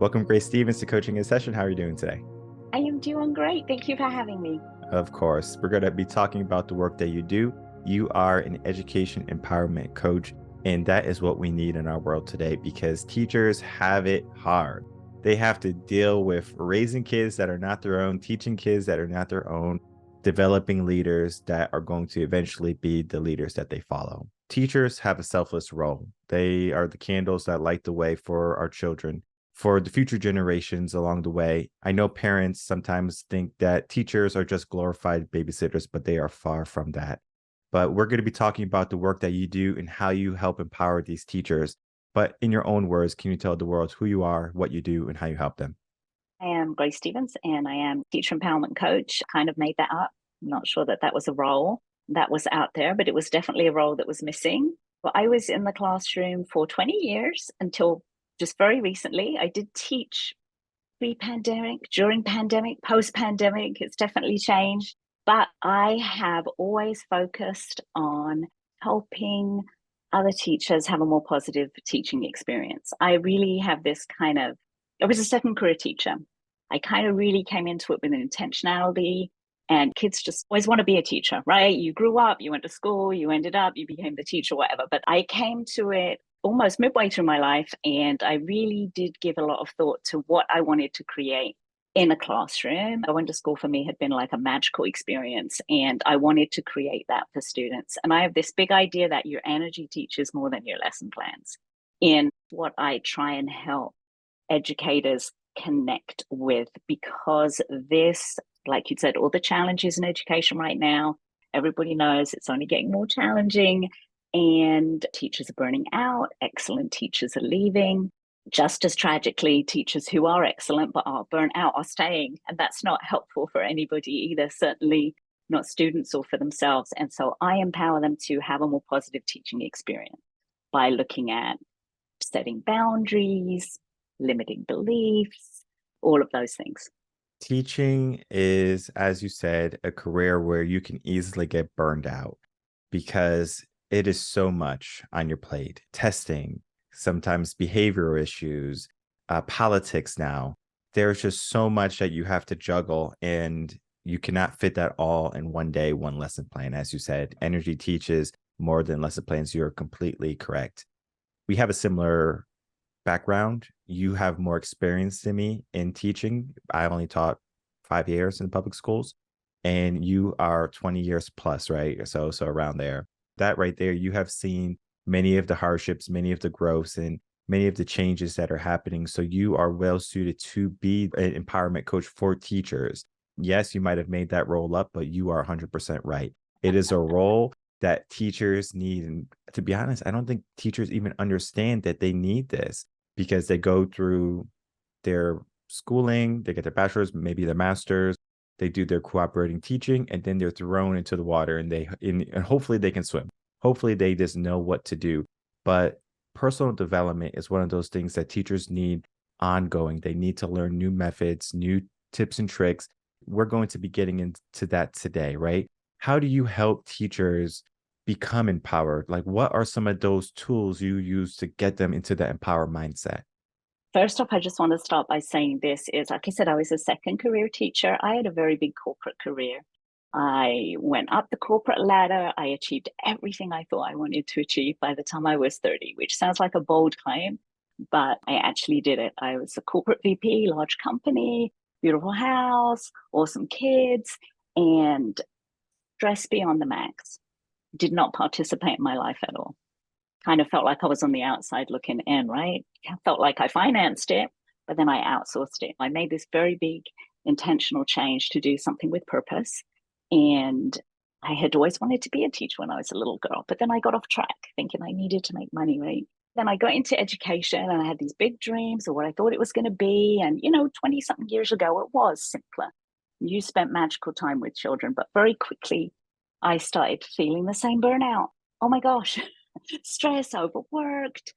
Welcome, Grace Stevens, to Coaching in Session. How are you doing today? I am doing great. Thank you for having me. Of course, we're going to be talking about the work that you do. You are an education empowerment coach, and that is what we need in our world today because teachers have it hard. They have to deal with raising kids that are not their own, teaching kids that are not their own, developing leaders that are going to eventually be the leaders that they follow. Teachers have a selfless role. They are the candles that light the way for our children, for the future generations along the way. I know parents sometimes think that teachers are just glorified babysitters, but they are far from that. But we're going to be talking about the work that you do and how you help empower these teachers. But in your own words, can you tell the world who you are, what you do, and how you help them? I am Grace Stevens and I am teacher empowerment coach. Kind of made that up. I'm not sure that that was a role that was out there, but it was definitely a role that was missing. But I was in the classroom for 20 years until just very recently. I did teach pre-pandemic, during pandemic, post-pandemic. It's definitely changed. But I have always focused on helping other teachers have a more positive teaching experience. I really have this kind of, I was a second career teacher. I kind of really came into it with an intentionality, and kids just always want to be a teacher, right? You grew up, you went to school, you ended up, you became the teacher, whatever. But I came to it almost midway through my life, and I really did give a lot of thought to what I wanted to create in a classroom. I went to school, for me, had been like a magical experience, and I wanted to create that for students. And I have this big idea that your energy teaches more than your lesson plans. In what I try and help educators connect with, because this, like you said, all the challenges in education right now, everybody knows it's only getting more challenging, and teachers are burning out, excellent teachers are leaving. Just as tragically, teachers who are excellent but are burnt out are staying, and that's not helpful for anybody either, certainly not students or for themselves. And so I empower them to have a more positive teaching experience by looking at setting boundaries, limiting beliefs, all of those things. Teaching is, as you said, a career where you can easily get burned out because it is so much on your plate. Testing, sometimes behavioral issues, politics now. There's just so much that you have to juggle, and you cannot fit that all in one day, one lesson plan. As you said, energy teaches more than lesson plans. You're completely correct. We have a similar background. You have more experience than me in teaching. I only taught 5 years in public schools, and you are 20 years plus, right? So around there. That right there, you have seen many of the hardships, many of the growths, and many of the changes that are happening. So you are well suited to be an empowerment coach for teachers. Yes, you might have made that role up, but you are 100% right. It is a role that teachers need. And to be honest, I don't think teachers even understand that they need this because they go through their schooling, they get their bachelor's, maybe their master's, they do their cooperating teaching, and then they're thrown into the water, and and hopefully they can swim. Hopefully they just know what to do. But personal development is one of those things that teachers need ongoing. They need to learn new methods, new tips and tricks. We're going to be getting into that today, right? How do you help teachers become empowered? Like, what are some of those tools you use to get them into the empower mindset? First off, I just want to start by saying this is, like I said, I was a second career teacher. I had a very big corporate career. I went up the corporate ladder. I achieved everything I thought I wanted to achieve by the time I was 30, which sounds like a bold claim, but I actually did it. I was a corporate VP, large company, beautiful house, awesome kids, and stress beyond the max. Did not participate in my life at all. Kind of felt like I was on the outside looking in, right? I felt like I financed it, but then I outsourced it. I made this very big intentional change to do something with purpose. And I had always wanted to be a teacher when I was a little girl, but then I got off track thinking I needed to make money, right? Then I got into education and I had these big dreams of what I thought it was going to be. And, 20 something years ago, it was simpler. You spent magical time with children, but very quickly I started feeling the same burnout. Oh my gosh, stress, overworked,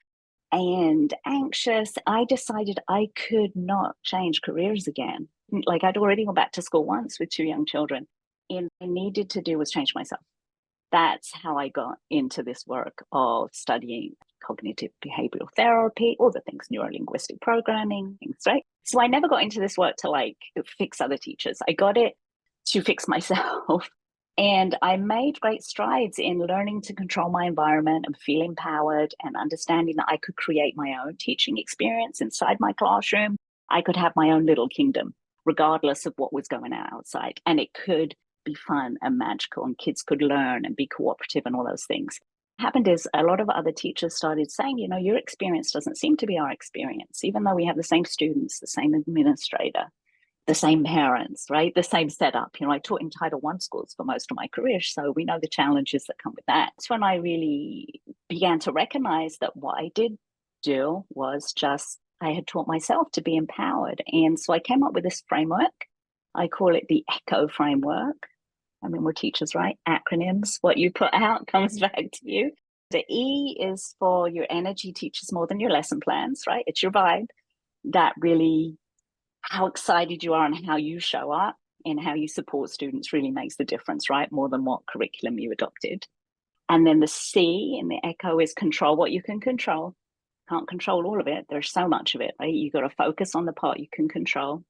and anxious. I decided I could not change careers again. Like, I'd already gone back to school once with two young children, and I needed to do was change myself. That's how I got into this work of studying cognitive behavioral therapy, all the things, neuro-linguistic programming, things, right? So I never got into this work to like fix other teachers. I got it to fix myself. And I made great strides in learning to control my environment and feel empowered and understanding that I could create my own teaching experience inside my classroom. I could have my own little kingdom, regardless of what was going on outside. And it could be fun and magical, and kids could learn and be cooperative and all those things. What happened is a lot of other teachers started saying, you know, your experience doesn't seem to be our experience, even though we have the same students, the same administrator, the same parents, right? The same setup. You know, I taught in Title I schools for most of my career, so we know the challenges that come with that. It's when I really began to recognize that what I did do was just, I had taught myself to be empowered. And so I came up with this framework. I call it the ECHO framework. I mean, we're teachers, right? Acronyms, what you put out comes back to you. The E is for your energy teaches more than your lesson plans, right? It's your vibe that really, how excited you are and how you show up and how you support students really makes the difference, right? More than what curriculum you adopted. And then the C in the ECHO is control what you can control. Can't control all of it. There's so much of it, right? You got to focus on the part you can control.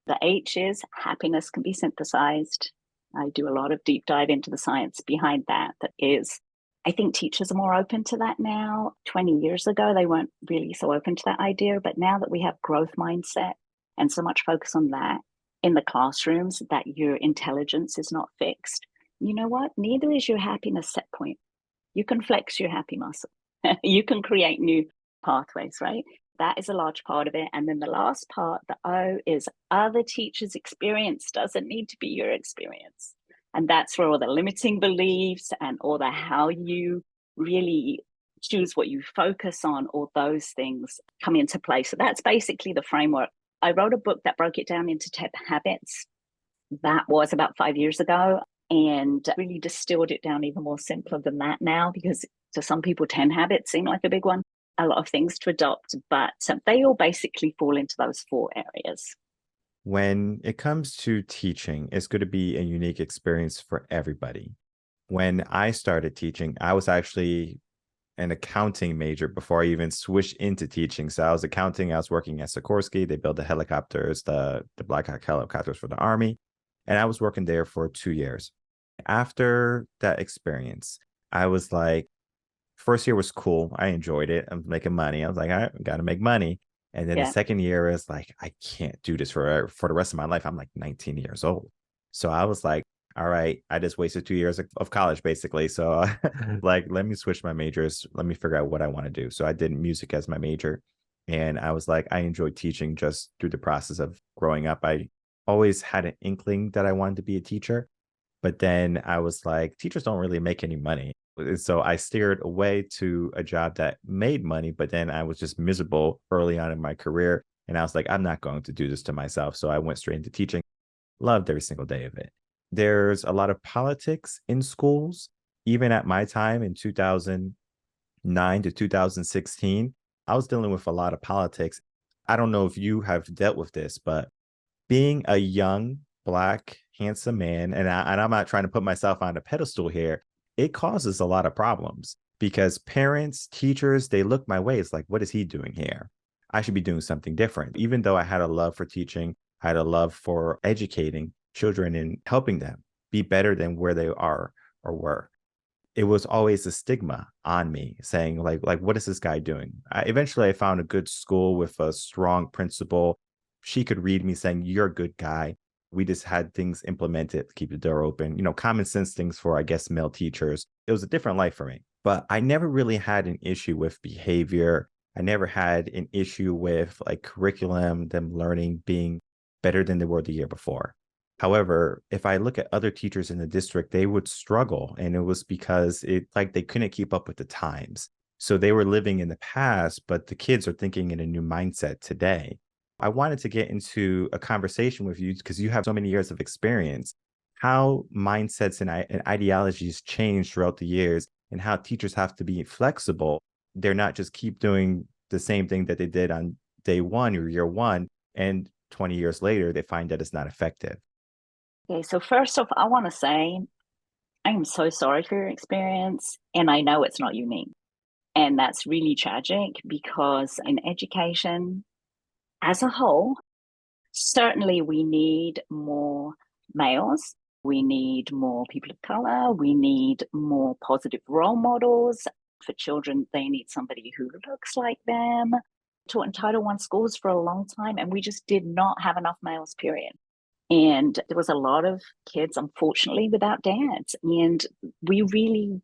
The H is happiness can be synthesized. I do a lot of deep dive into the science behind that. That is, I think teachers are more open to that now. 20 years ago, they weren't really so open to that idea. But now that we have growth mindset, and so much focus on that in the classrooms, that your intelligence is not fixed. You know what? Neither is your happiness set point. You can flex your happy muscle. You can create new pathways, right? That is a large part of it. And then the last part, the O, is other teachers' experience doesn't need to be your experience. And that's where all the limiting beliefs and all the how you really choose what you focus on, all those things come into play. So that's basically the framework. I wrote a book that broke it down into 10 habits. That was about 5 years ago, and really distilled it down even more simpler than that now, because to some people, 10 habits seem like a big one, a lot of things to adopt, but they all basically fall into those 4 areas. When it comes to teaching, it's going to be a unique experience for everybody. When I started teaching, I was actually an accounting major before I even switched into teaching. So I was accounting. I was working at Sikorsky. They built the helicopters, the Black Hawk helicopters for the Army. And I was working there for 2 years. After that experience, I was like, first year was cool. I enjoyed it. I'm making money. I was like, I got to make money. And then the Yeah. second year is like, I can't do this for the rest of my life. I'm like 19 years old. So I was like, all right, I just wasted 2 years of college, basically. So like, let me switch my majors. Let me figure out what I want to do. So I did music as my major. And I was like, I enjoyed teaching just through the process of growing up. I always had an inkling that I wanted to be a teacher. But then I was like, teachers don't really make any money. So I steered away to a job that made money, but then I was just miserable early on in my career. And I was like, I'm not going to do this to myself. So I went straight into teaching. Loved every single day of it. There's a lot of politics in schools. Even at my time in 2009 to 2016, I was dealing with a lot of politics. I don't know if you have dealt with this, but being a young, Black, handsome man, and I'm not trying to put myself on a pedestal here, it causes a lot of problems because parents, teachers, they look my way. It's like, what is he doing here? I should be doing something different. Even though I had a love for teaching, I had a love for educating children and helping them be better than where they are or were. It was always a stigma on me saying like what is this guy doing? Eventually I found a good school with a strong principal. She could read me saying, you're a good guy. We just had things implemented to keep the door open, common sense things for, I guess, male teachers. It was a different life for me, but I never really had an issue with behavior. I never had an issue with like curriculum, them learning, being better than they were the year before. However, if I look at other teachers in the district, they would struggle. And it was because they couldn't keep up with the times. So they were living in the past, but the kids are thinking in a new mindset today. I wanted to get into a conversation with you because you have so many years of experience, how mindsets and ideologies change throughout the years and how teachers have to be flexible. They're not just keep doing the same thing that they did on day one or year one. And 20 years later, they find that it's not effective. Okay, so first off, I want to say I am so sorry for your experience, and I know it's not unique. And that's really tragic because in education as a whole, certainly we need more males. We need more people of color. We need more positive role models. For children, they need somebody who looks like them. Taught in Title I schools for a long time, and we just did not have enough males, period. And there was a lot of kids, unfortunately, without dads. And we really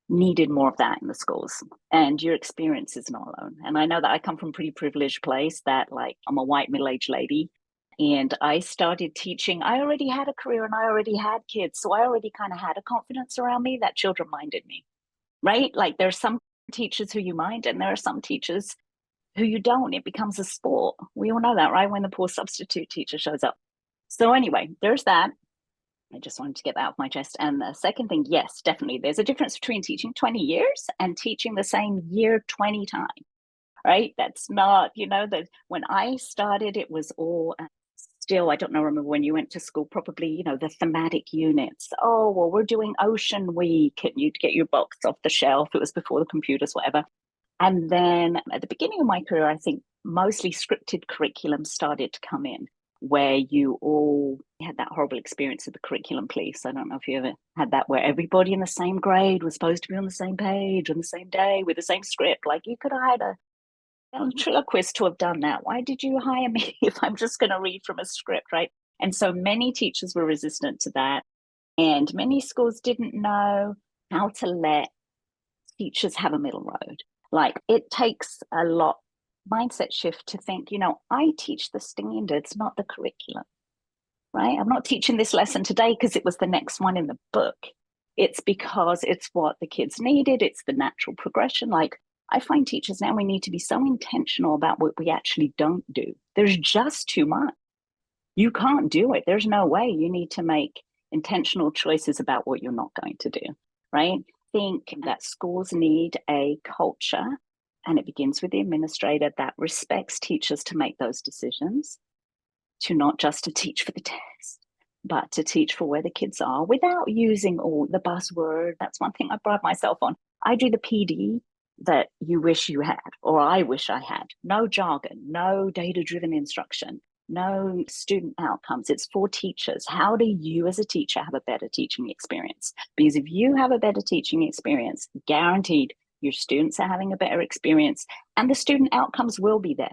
needed more of that in the schools. And your experience is not alone. And I know that I come from a pretty privileged place that, like, I'm a white middle-aged lady. And I started teaching. I already had a career and I already had kids. So I already kind of had a confidence around me that children minded me, right? Like there's some teachers who you mind and there are some teachers who you don't. It becomes a sport. We all know that, right? When the poor substitute teacher shows up. So anyway, there's that. I just wanted to get that off my chest. And the second thing, yes, definitely. There's a difference between teaching 20 years and teaching the same year 20 times, right? That's not, that when I started, it was all still, I don't know, remember when you went to school, probably, the thematic units. Oh, well, we're doing Ocean Week and you'd get your box off the shelf. It was before the computers, whatever. And then at the beginning of my career, I think mostly scripted curriculum started to come in, where you all had that horrible experience of the curriculum police. I don't know if you ever had that, where everybody in the same grade was supposed to be on the same page on the same day with the same script. Like you could have hired a ventriloquist to have done that. Why did you hire me if I'm just going to read from a script, right? And so many teachers were resistant to that. And many schools didn't know how to let teachers have a middle road. Like it takes a lot mindset shift to think, I teach the standards, not the curriculum, right? I'm not teaching this lesson today because it was the next one in the book. It's because it's what the kids needed. It's the natural progression. Like I find teachers now, we need to be so intentional about what we actually don't do. There's just too much. You can't do it. There's no way. You need to make intentional choices about what you're not going to do, right? I think that schools need a culture, and it begins with the administrator that respects teachers to make those decisions, to not just to teach for the test, but to teach for where the kids are without using all the buzzword. That's one thing I pride myself on. I do the PD that you wish you had, or I wish I had. No jargon, no data-driven instruction, no student outcomes. It's for teachers. How do you as a teacher have a better teaching experience? Because if you have a better teaching experience, guaranteed your students are having a better experience and the student outcomes will be there.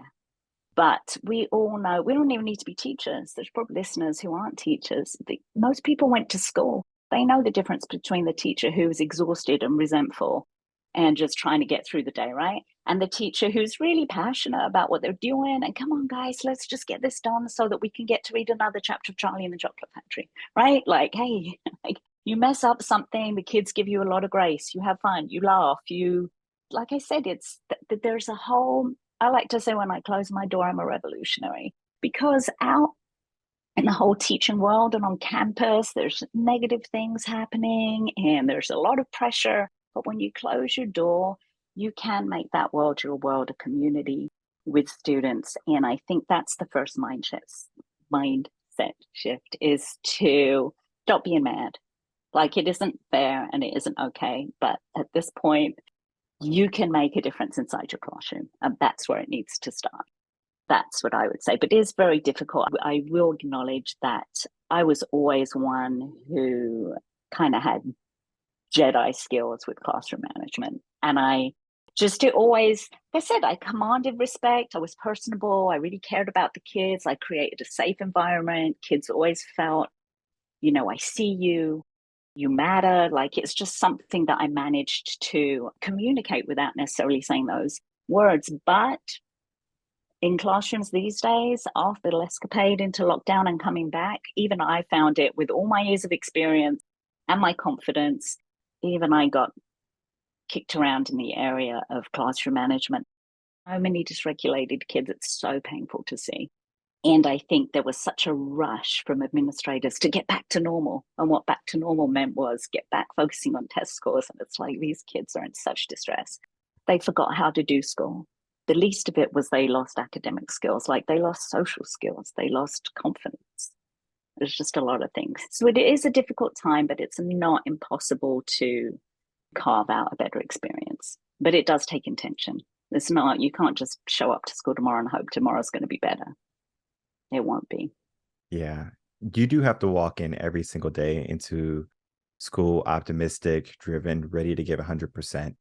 But we all know we don't even need to be teachers. There's probably listeners who aren't teachers. Most people went to school. They know the difference between the teacher who's exhausted and resentful and just trying to get through the day, right? And the teacher who's really passionate about what they're doing. And come on, guys, let's just get this done so that we can get to read another chapter of Charlie and the Chocolate Factory, right? Like, hey, like you mess up something, the kids give you a lot of grace. You have fun, you laugh, like I said, there's a whole, I like to say when I close my door, I'm a revolutionary, because out in the whole teaching world and on campus, there's negative things happening and there's a lot of pressure. But when you close your door, you can make that world your world, a community with students. And I think that's the first mindset shift, is to stop being mad. Like it isn't fair and it isn't okay. But at this point, you can make a difference inside your classroom. And that's where it needs to start. That's what I would say. But it is very difficult. I will acknowledge that I was always one who kind of had Jedi skills with classroom management. And I just to always, like I said, I commanded respect. I was personable. I really cared about the kids. I created a safe environment. Kids always felt, I see you, you matter. Like it's just something that I managed to communicate without necessarily saying those words. But in classrooms these days, after the escapade into lockdown and coming back, even I found it with all my years of experience and my confidence, even I got kicked around in the area of classroom management. So many dysregulated kids, it's so painful to see. And I think there was such a rush from administrators to get back to normal. And what back to normal meant was get back focusing on test scores. And it's like these kids are in such distress. They forgot how to do school. The least of it was they lost academic skills, like they lost social skills, they lost confidence. There's just a lot of things. So it is a difficult time, but it's not impossible to carve out a better experience. But it does take intention. It's not, you can't just show up to school tomorrow and hope tomorrow's going to be better. It won't be. Yeah. You do have to walk in every single day into school optimistic, driven, ready to give 100%.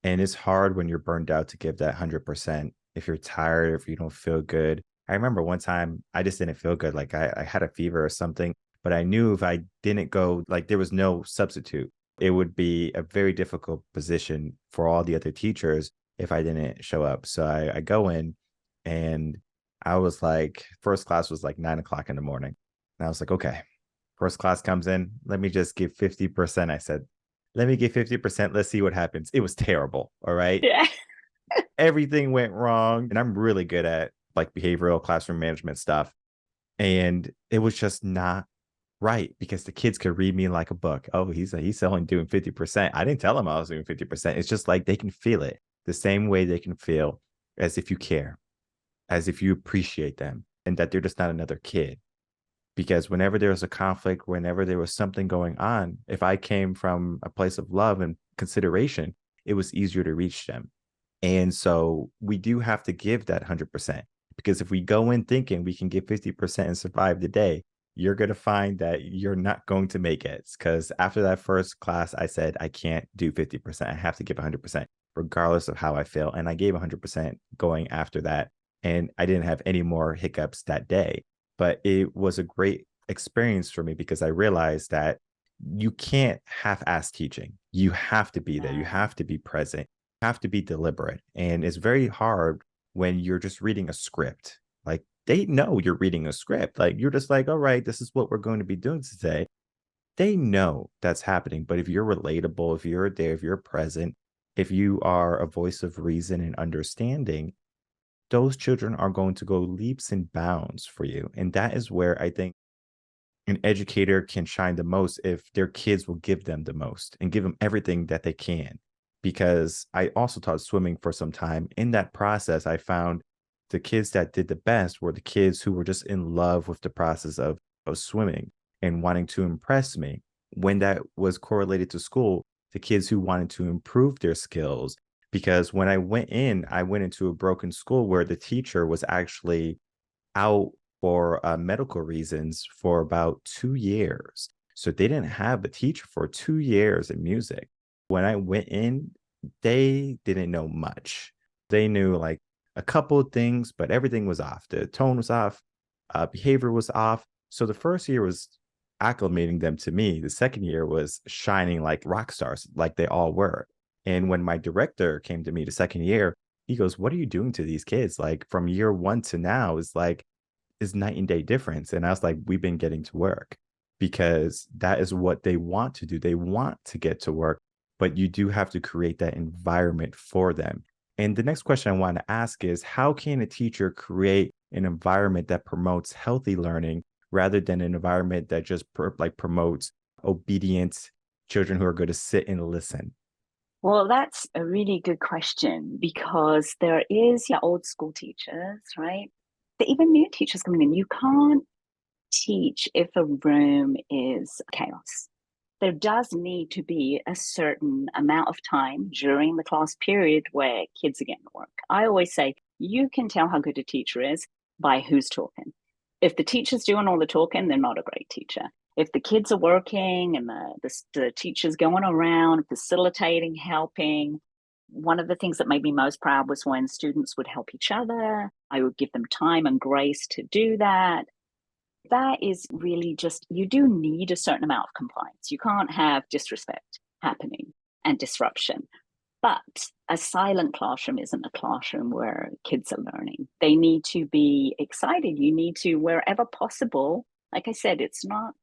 And it's hard when you're burned out to give that 100%. If you're tired, if you don't feel good. I remember one time I just didn't feel good. Like I had a fever or something, but I knew if I didn't go, like there was no substitute. It would be a very difficult position for all the other teachers if I didn't show up. So I go in and I was like, first class was like 9 o'clock in the morning. And I was like, okay, first class comes in. Let me just give 50%. I said, let me give 50%. Let's see what happens. It was terrible. All right. Yeah. Everything went wrong. And I'm really good at like behavioral classroom management stuff. And it was just not right because the kids could read me like a book. Oh, he's only doing 50%. I didn't tell him I was doing 50%. It's just like they can feel it the same way they can feel as if you care, as if you appreciate them and that they're just not another kid. Because whenever there was a conflict, whenever there was something going on, if I came from a place of love and consideration, it was easier to reach them. And so we do have to give that 100% because if we go in thinking we can give 50% and survive the day, you're going to find that you're not going to make it. Because after that first class, I said, I can't do 50%. I have to give 100%, regardless of how I feel. And I gave 100% going after that. And I didn't have any more hiccups that day. But it was a great experience for me because I realized that you can't half-ass teaching. You have to be there. You have to be present. You have to be deliberate. And it's very hard when you're just reading a script. Like they know you're reading a script. Like you're just like, all right, this is what we're going to be doing today. They know that's happening. But if you're relatable, if you're there, if you're present, if you are a voice of reason and understanding, those children are going to go leaps and bounds for you. And that is where I think an educator can shine the most if their kids will give them the most and give them everything that they can. Because I also taught swimming for some time. In that process, I found the kids that did the best were the kids who were just in love with the process of swimming and wanting to impress me. When that was correlated to school, the kids who wanted to improve their skills. Because when I went into a broken school where the teacher was actually out for medical reasons for about 2 years. So they didn't have a teacher for 2 years in music. When I went in, they didn't know much. They knew like a couple of things, but everything was off. The tone was off, behavior was off. So the first year was acclimating them to me. The second year was shining like rock stars, like they all were. And when my director came to me the second year, he goes, "What are you doing to these kids? Like from year one to now is night and day difference." And I was like, "We've been getting to work because that is what they want to do. They want to get to work, but you do have to create that environment for them." And the next question I want to ask is, how can a teacher create an environment that promotes healthy learning rather than an environment that just promotes obedient children who are going to sit and listen? Well, that's a really good question because there is your old school teachers, right? Even new teachers coming in, you can't teach if a room is chaos. There does need to be a certain amount of time during the class period where kids are getting to work. I always say you can tell how good a teacher is by who's talking. If the teacher's doing all the talking, they're not a great teacher. If the kids are working and the teacher's going around facilitating, helping, one of the things that made me most proud was when students would help each other. I would give them time and grace to do that. That is really just, you do need a certain amount of compliance. You can't have disrespect happening and disruption. But a silent classroom isn't a classroom where kids are learning. They need to be excited. You need to, wherever possible, like I said, it's not,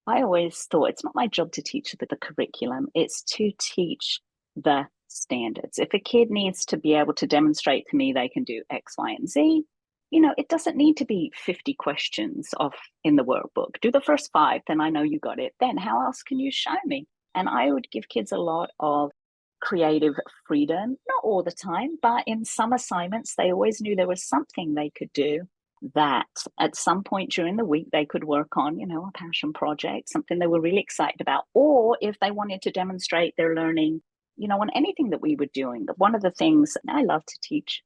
I always thought it's not my job to teach the curriculum, it's to teach the standards. If a kid needs to be able to demonstrate to me they can do X, Y, and Z, it doesn't need to be 50 questions off in the workbook. Do the first 5, then I know you got it. Then how else can you show me? And I would give kids a lot of creative freedom, not all the time, but in some assignments, they always knew there was something they could do that at some point during the week they could work on, a passion project, something they were really excited about. Or if they wanted to demonstrate their learning, on anything that we were doing. One of the things I love to teach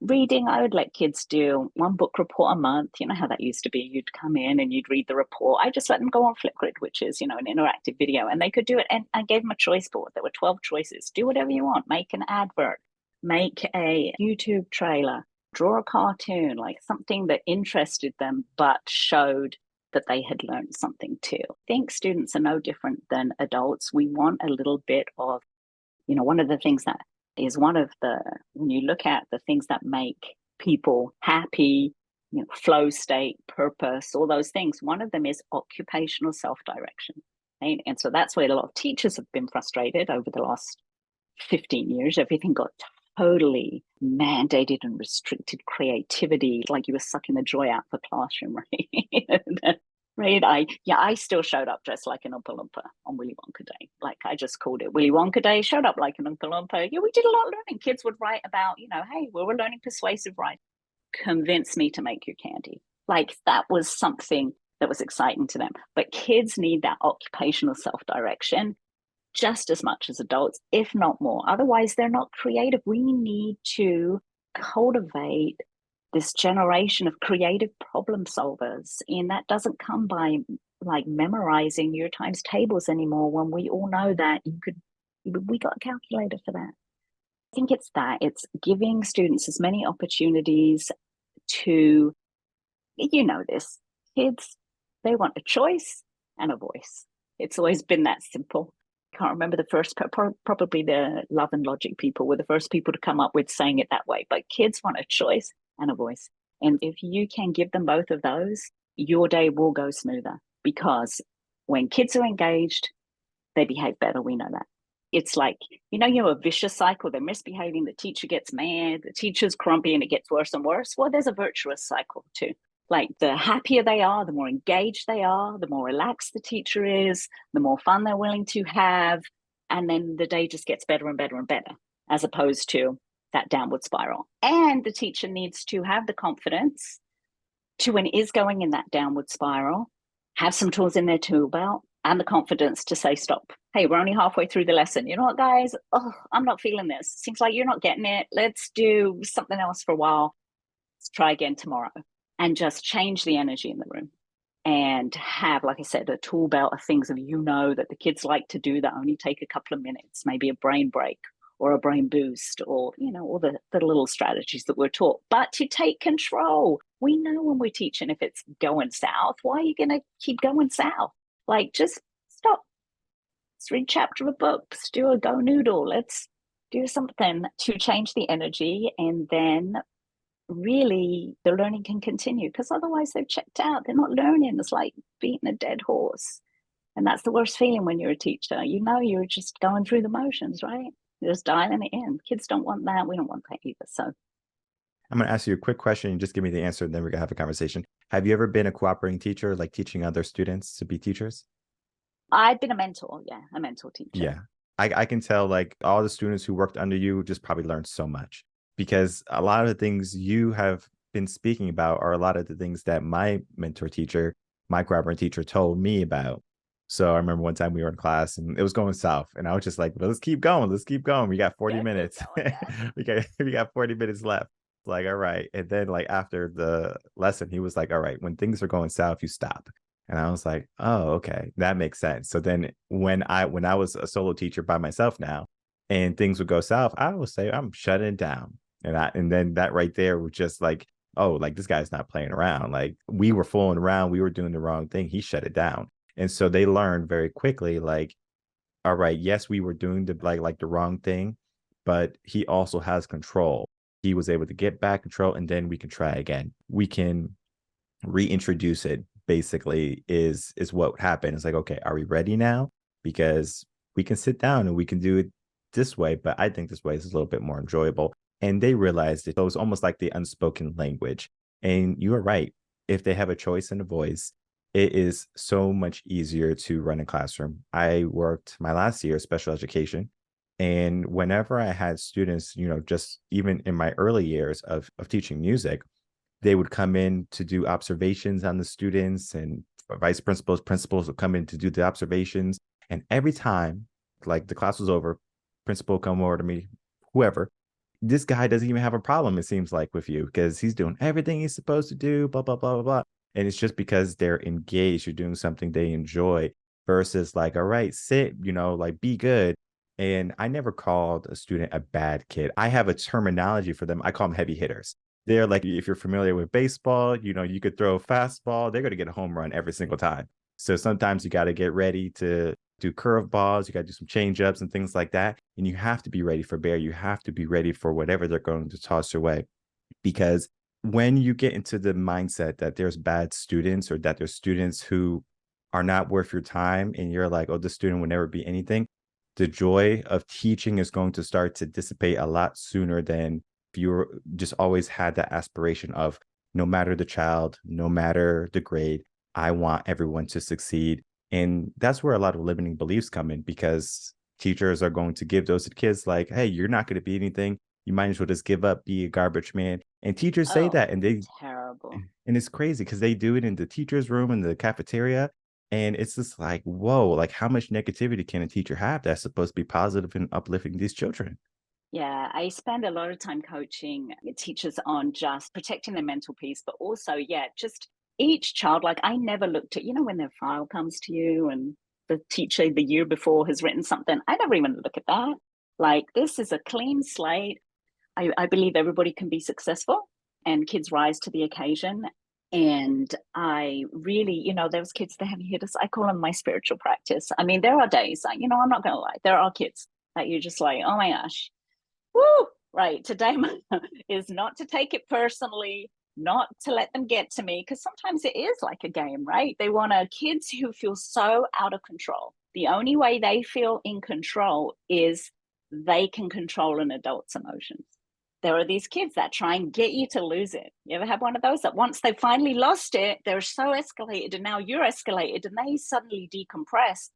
reading, I would let kids do one book report a month. You know how that used to be. You'd come in and you'd read the report. I just let them go on Flipgrid, which is, an interactive video, and they could do it. And I gave them a choice board. There were 12 choices. Do whatever you want. Make an advert, make a YouTube trailer, draw a cartoon, like something that interested them, but showed that they had learned something too. I think students are no different than adults. We want a little bit of, one of the things that is when you look at the things that make people happy, flow state, purpose, all those things, one of them is occupational self-direction. Right? And so that's where a lot of teachers have been frustrated over the last 15 years. Everything got totally mandated and restricted creativity, like you were sucking the joy out of the classroom, right? Right. I still showed up dressed like an Oompa Loompa on Willy Wonka Day. Like I just called it Willy Wonka Day, showed up like an Oompa Loompa. Yeah, we did a lot of learning. Kids would write about, hey, we were learning persuasive writing. Convince me to make your candy. Like that was something that was exciting to them. But kids need that occupational self-direction just as much as adults, if not more. Otherwise, they're not creative. We need to cultivate this generation of creative problem solvers. And that doesn't come by like memorizing your times tables anymore, when we all know that we got a calculator for that. I think it's giving students as many opportunities to, this, kids, they want a choice and a voice. It's always been that simple. Can't remember the first, probably the Love and Logic people were the first people to come up with saying it that way. But kids want a choice and a voice. And if you can give them both of those, your day will go smoother, because when kids are engaged, they behave better. We know that. It's like, a vicious cycle. They're misbehaving. The teacher gets mad. The teacher's grumpy and it gets worse and worse. Well, there's a virtuous cycle too. Like the happier they are, the more engaged they are, the more relaxed the teacher is, the more fun they're willing to have. And then the day just gets better and better and better, as opposed to that downward spiral. And the teacher needs to have the confidence to, when it is going in that downward spiral, have some tools in their tool belt and the confidence to say, stop. Hey, we're only halfway through the lesson. You know what, guys? Oh, I'm not feeling this. Seems like you're not getting it. Let's do something else for a while. Let's try again tomorrow. And just change the energy in the room, and have, like I said, a tool belt of things that that the kids like to do that only take a couple of minutes, maybe a brain break or a brain boost, or, all the little strategies that we're taught, but to take control. We know when we're teaching, if it's going south, why are you going to keep going south? Like, just stop. Let's read a chapter of a book. Let's do a go noodle. Let's do something to change the energy, and then really the learning can continue, because otherwise they've checked out. They're not learning. It's like beating a dead horse. And that's the worst feeling when you're a teacher. You're just going through the motions, right? You're just dialing it in. Kids don't want that. We don't want that either. So I'm going to ask you a quick question. And just give me the answer, and then we're going to have a conversation. Have you ever been a cooperating teacher, like teaching other students to be teachers? I've been a mentor. Yeah, a mentor teacher. Yeah. I can tell, like, all the students who worked under you just probably learned so much, because a lot of the things you have been speaking about are a lot of the things that my mentor teacher, my cooperating teacher, told me about. So I remember one time we were in class and it was going south, and I was just like, well, let's keep going. Let's keep going. We got 40 minutes. we got 40 minutes left. Like, all right. And then, like, after the lesson, he was like, all right, when things are going south, you stop. And I was like, oh, okay, that makes sense. So then when I was a solo teacher by myself now, and things would go south, I would say, I'm shutting down. And then that right there was just like, oh, like, this guy's not playing around. Like, we were fooling around, we were doing the wrong thing. He shut it down. And so they learned very quickly, like, all right, yes, we were doing the the wrong thing, but he also has control. He was able to get back control, and then we can try again. We can reintroduce it, basically, is what happened. It's like, okay, are we ready now? Because we can sit down and we can do it this way, but I think this way is a little bit more enjoyable. And they realized it. So it was almost like the unspoken language. And you are right. If they have a choice and a voice, it is so much easier to run a classroom. I worked my last year special education. And whenever I had students, just even in my early years of teaching music, they would come in to do observations on the students, and vice principals would come in to do the observations. And every time, like, the class was over, principal come over to me, whoever. This guy doesn't even have a problem, it seems like, with you because he's doing everything he's supposed to do, blah, blah, blah, blah, blah. And it's just because they're engaged, you're doing something they enjoy versus like, all right, sit, like be good. And I never called a student a bad kid. I have a terminology for them. I call them heavy hitters. They're like, if you're familiar with baseball, you could throw a fastball, they're going to get a home run every single time. So sometimes you got to get ready to do curveballs, you got to do some change ups and things like that. And you have to be ready for bear. You have to be ready for whatever they're going to toss your way. Because when you get into the mindset that there's bad students or that there's students who are not worth your time and you're like, oh, this student will never be anything, the joy of teaching is going to start to dissipate a lot sooner than if you just always had that aspiration of no matter the child, no matter the grade, I want everyone to succeed. And that's where a lot of limiting beliefs come in because teachers are going to give those to kids like, hey, you're not going to be anything. You might as well just give up, be a garbage man. And teachers say Oh, that terrible. and it's crazy because they do it in the teacher's room in the cafeteria. And it's just like, whoa, like how much negativity can a teacher have that's supposed to be positive and uplifting these children? Yeah, I spend a lot of time coaching teachers on just protecting their mental peace, but also, yeah, just each child. Like, I never looked at, when their file comes to you and the teacher the year before has written something, I never even look at that. Like, this is a clean slate. I believe everybody can be successful and kids rise to the occasion. And I really, those kids, the heavy hitters, I call them my spiritual practice. I mean, there are days, I'm not going to lie, there are kids that you're just like, oh my gosh, woo, right. Today is not to take it personally, not to let them get to me, because sometimes it is like a game, right? They want kids who feel so out of control. The only way they feel in control is they can control an adult's emotions. There are these kids that try and get you to lose it. You ever have one of those that once they finally lost it, they're so escalated and now you're escalated and they suddenly decompress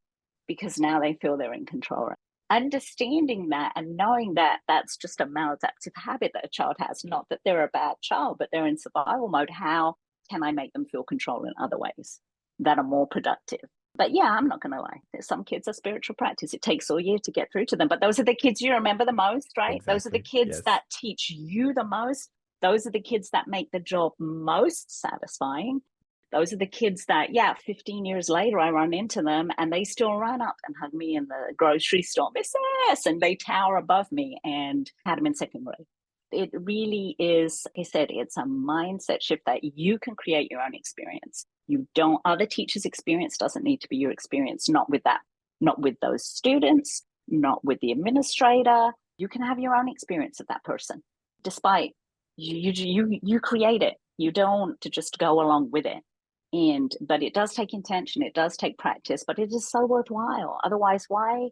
because now they feel they're in control. Understanding that and knowing that that's just a maladaptive habit that a child has, not that they're a bad child, but they're in survival mode. How can I make them feel control in other ways that are more productive? But yeah, I'm not going to lie. Some kids are spiritual practice. It takes all year to get through to them. But those are the kids you remember the most, right? Those are the Exactly. kids Yes. that teach you the most. Those are the kids that make the job most satisfying. Those are the kids that, 15 years later, I run into them and they still run up and hug me in the grocery store, Miss S, and they tower above me and had them in second grade. It really is, like I said, it's a mindset shift that you can create your own experience. You don't, other teachers' experience doesn't need to be your experience, not with that, not with those students, not with the administrator. You can have your own experience of that person, despite you create it. You don't just go along with it. But it does take intention, it does take practice, but it is so worthwhile. Otherwise, why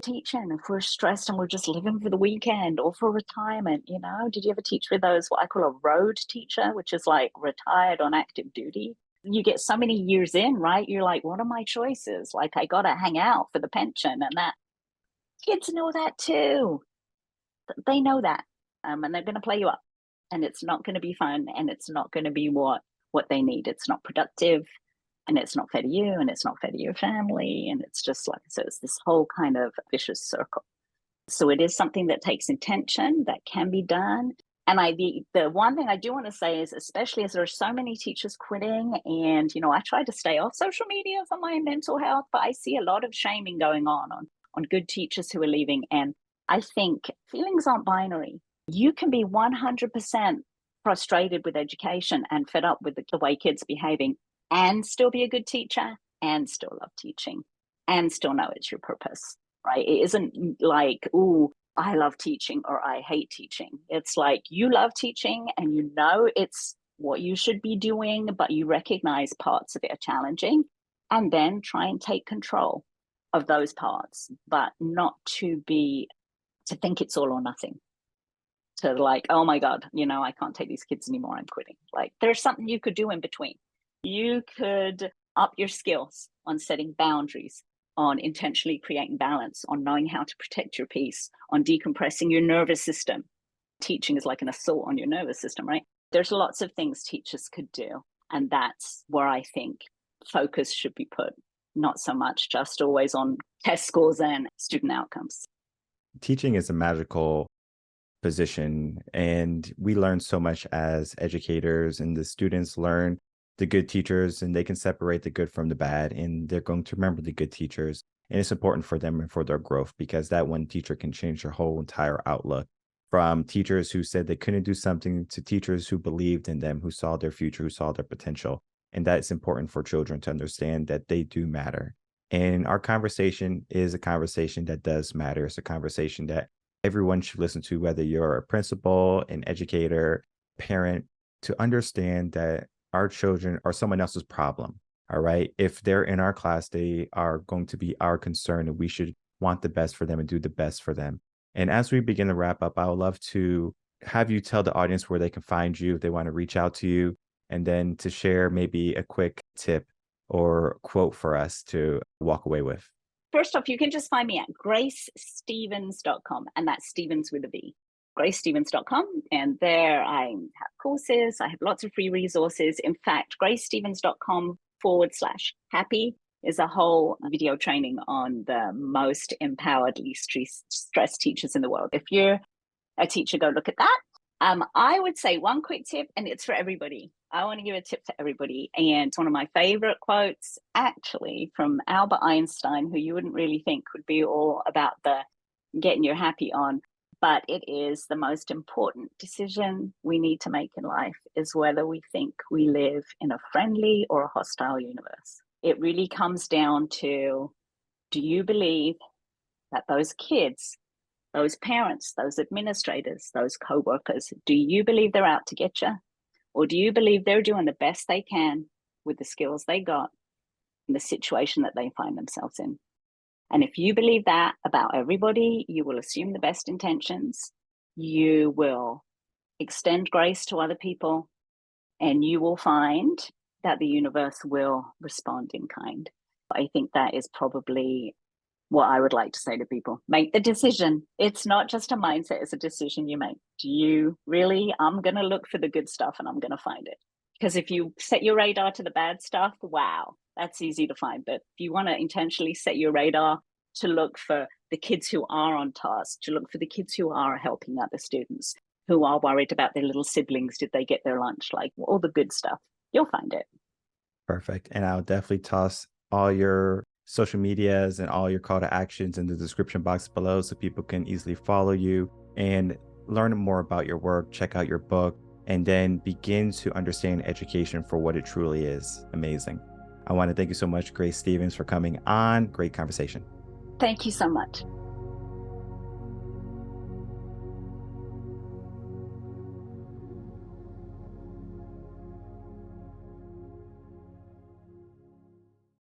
teaching if we're stressed and we're just living for the weekend or for retirement? Did you ever teach with those, what I call a road teacher, which is like retired on active duty? You get so many years in, right? You're like, what are my choices? Like, I gotta hang out for the pension. And that kids know that too. They know that. And they're going to play you up, and it's not going to be fun, and it's not going to be what they need. It's not productive, and it's not fair to you, and it's not fair to your family, and it's just like, so it's this whole kind of vicious circle. So it is something that takes intention, that can be done. And the one thing I do want to say is, especially as there are so many teachers quitting, and I try to stay off social media for my mental health, but I see a lot of shaming going on good teachers who are leaving. And I think feelings aren't binary. You can be 100% frustrated with education and fed up with the way kids are behaving and still be a good teacher and still love teaching and still know it's your purpose, right? It isn't like, oh, I love teaching or I hate teaching. It's like you love teaching and it's what you should be doing, but you recognize parts of it are challenging, and then try and take control of those parts, but not to think it's all or nothing. To like, oh my God, I can't take these kids anymore, I'm quitting. Like, there's something you could do in between. You could up your skills on setting boundaries, on intentionally creating balance, on knowing how to protect your peace, on decompressing your nervous system. Teaching is like an assault on your nervous system, right? There's lots of things teachers could do. And that's where I think focus should be put, not so much just always on test scores and student outcomes. teaching is a magical position, and we learn so much as educators, and the students learn the good teachers, and they can separate the good from the bad, and they're going to remember the good teachers. And it's important for them and for their growth, because that one teacher can change their whole entire outlook, from teachers who said they couldn't do something to teachers who believed in them, who saw their future, who saw their potential. And that's important for children to understand, that they do matter. And our conversation is a conversation that does matter. It's a conversation that everyone should listen to, whether you're a principal, an educator, parent, to understand that our children are someone else's problem. All right. If they're in our class, they are going to be our concern, and we should want the best for them and do the best for them. And as we begin to wrap up, I would love to have you tell the audience where they can find you if they want to reach out to you, and then to share maybe a quick tip or quote for us to walk away with. First off, you can just find me at gracestevens.com, and that's Stevens with a V. gracestevens.com, and there I have courses, I have lots of free resources. In fact, gracestevens.com/happy is a whole video training on the most empowered, least stressed teachers in the world. If you're a teacher, go look at that. I would say one quick tip, and it's for everybody. I want to give a tip for everybody. And it's one of my favorite quotes, actually, from Albert Einstein, who you wouldn't really think would be all about the getting your happy on. But it is the most important decision we need to make in life, is whether we think we live in a friendly or a hostile universe. It really comes down to, do you believe that those kids, those parents, those administrators, those co-workers, do you believe they're out to get you? Or do you believe they're doing the best they can with the skills they got in the situation that they find themselves in? And if you believe that about everybody, you will assume the best intentions, you will extend grace to other people, and you will find that the universe will respond in kind. I think that is probably what I would like to say to people. Make the decision. It's not just a mindset, it's a decision you make. Do you really? I'm going to look for the good stuff, and I'm going to find it. Because if you set your radar to the bad stuff, wow, that's easy to find. But if you want to intentionally set your radar to look for the kids who are on task, to look for the kids who are helping other students, who are worried about their little siblings, did they get their lunch, like all the good stuff, you'll find it. Perfect. And I'll definitely toss all your social medias and all your call to actions in the description box below, so people can easily follow you and learn more about your work, check out your book, and then begin to understand education for what it truly is. Amazing. I want to thank you so much, Grace Stevens, for coming on. Great conversation. Thank you so much.